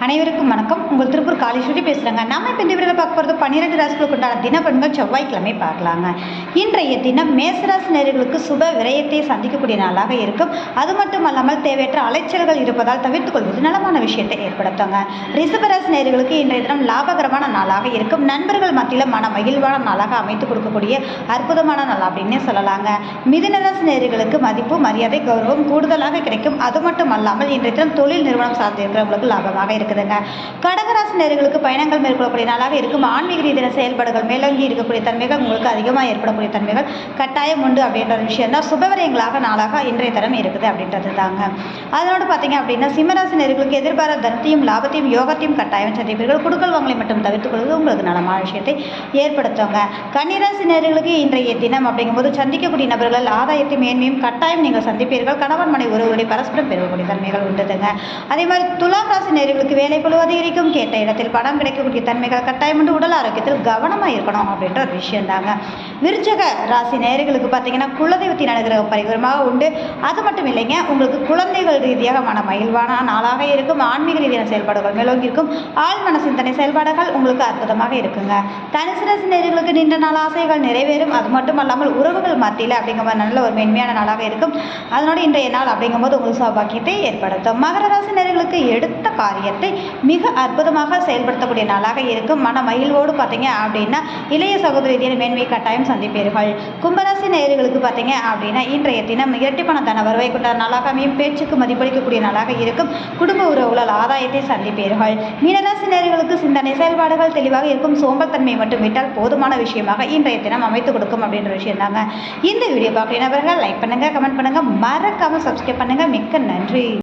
அனைவருக்கும் வணக்கம். உங்கள் திருப்பூர் காளீஸ்வரி பேசுகிறேங்க. நம்ம இப்போ இந்த வீடியோவில் பார்க்க போகிறது 12 ராசிகளுக்கு உண்டான தினப்பண்கள் செவ்வாய்க்கிழமை பார்க்கலாங்க. இன்றைய தினம் மேசராசி நேயர்களுக்கு சுப விரயத்தை சந்திக்கக்கூடிய நாளாக இருக்கும். அது மட்டும் அல்லாமல் தேவையற்ற அலைச்சல்கள் இருப்பதால் தவிர்த்துக் கொள்வது நலமான விஷயத்தை ஏற்படுத்துங்க. ரிஷபராசி நேயர்களுக்கு இன்றைய தினம் லாபகரமான நாளாக இருக்கும். நண்பர்கள் மத்தியில் மன மகிழ்வான நாளாக அமைத்து கொடுக்கக்கூடிய அற்புதமான நாள் அப்படின்னே சொல்லலாங்க. மிதுனராசி நேயர்களுக்கு மதிப்பு, மரியாதை, கௌரவம் கூடுதலாக கிடைக்கும். அது மட்டும் அல்லாமல் இன்றைய தினம் தொழில் நிறுவனம் சார்ந்து இருக்கிறவங்களுக்கு லாபமாக இருக்குதுங்க. கடகராசி நேயர்களுக்கு பயணங்கள் மேற்கொள்ளக்கூடிய நாளாக இருக்கும். ஆன்மீக ரீதியான செயல்பாடுகள் மேலோங்கி இருக்கக்கூடிய தன்மைகள் உங்களுக்கு அதிகமாக ஏற்படக்கூடிய தன்மைகள் கட்டாயம் உண்டு அப்படின்ற ஒரு விஷயம் தான் சுபவரியங்களாக நாளாக இன்றைய தரம் இருக்குது அப்படின்றது தாங்க. அதனோடு பார்த்தீங்க அப்படின்னா சிம்மராசி நேயர்களுக்கு எதிர்பாராத தனத்தையும் லாபத்தையும் யோகத்தையும் கட்டாயம் சந்திப்பீர்கள். குடுக்கல் வாங்கலை மட்டும் தவிர்த்துக் கொள்வது உங்களுக்கு நலமான விஷயத்தை ஏற்படுத்துங்க. கன்னிராசி நேயர்களுக்கு இன்றைய தினம் அப்படிங்கும்போது சந்திக்கக்கூடிய நபர்கள் ஆதாயத்தை மேன்மையும் கட்டாயம் நீங்கள் சந்திப்பீர்கள். கணவன் மனை உறவுகளை பரஸ்பரம் பெறக்கூடிய தன்மைகள் உண்டுதுங்க. அதே மாதிரி துலாம் ராசி நேயர்களுக்கு வேலை பளு அதிகரிக்கும். கேட்ட இடத்தில் பணம் கிடைக்கக்கூடிய தன்மைகள் கட்டாயம் உண்டு. உடல் ஆரோக்கியத்தில் கவனமாக இருக்கணும் அப்படின்ற ஒரு விஷயம் தாங்க. விருச்சக ராசி நேயர்களுக்கு பார்த்தீங்கன்னா குலதெய்வத்தின் அனுகிரகம் பரிபூரமாக உண்டு. அது மட்டும் இல்லைங்க, உங்களுக்கு குழந்தைகள் ரீதியாக மன மகிழ்வான நாளாக இருக்கும். ஆன்மீக ரீதியான செயல்பாடுகள் மேலோங்கி இருக்கும். ஆழ்மன சிந்தனை செயல்பாடுகள் உங்களுக்கு அற்புதமாக இருக்குங்க. தனுசு ராசி நேயர்களுக்கு நீண்ட நாள் ஆசைகள் நிறைவேறும். அது மட்டும் அல்லாமல் உறவுகள் மத்தியில் அப்படிங்கிற நல்ல ஒரு மென்மையான நாளாக இருக்கும். அதனோடு இன்றைய நாள் அப்படிங்கும்போது உங்களுக்கு சௌபாக்கியத்தை ஏற்படுத்தும். மகர ராசி நேயர்களுக்கு எடுத்த காரியத்தை மிக அற்புதமாக செயல்படுத்தக்கூடிய நாளாக இருக்கும். மன மகிழ்வோடு பார்த்தீங்க அப்படின்னா இளைய சகோதர ரீதியான மேன்மை கட்டாயம் சந்திப்பீர்கள். கும்பராசி நேயர்களுக்கு பார்த்தீங்க அப்படின்னா இன்றைய தினம் இரட்டிப்பான தன வருவாய் கொண்ட நாளாக அமையும். பேச்சுக்கு மதிப்பளிக்கக்கூடிய நாளாக இருக்கும். குடும்ப உறவுகளால் ஆதாயத்தை சந்திப்பீர்கள். மீனராசி நேயர்களுக்கு சிந்தனை செயல்பாடுகள் தெளிவாக இருக்கும். சோம்பல் தன்மை மட்டும் விட்டால் போதுமான விஷயமாக இன்றைய தினம் அமைத்து கொடுக்கும் அப்படின்ற விஷயம் தாங்க. இந்த வீடியோ பார்க்குற நபர்கள் லைக் பண்ணுங்க, கமெண்ட் பண்ணுங்க, மறக்காம சப்ஸ்கிரைப் பண்ணுங்க. மிக்க நன்றி.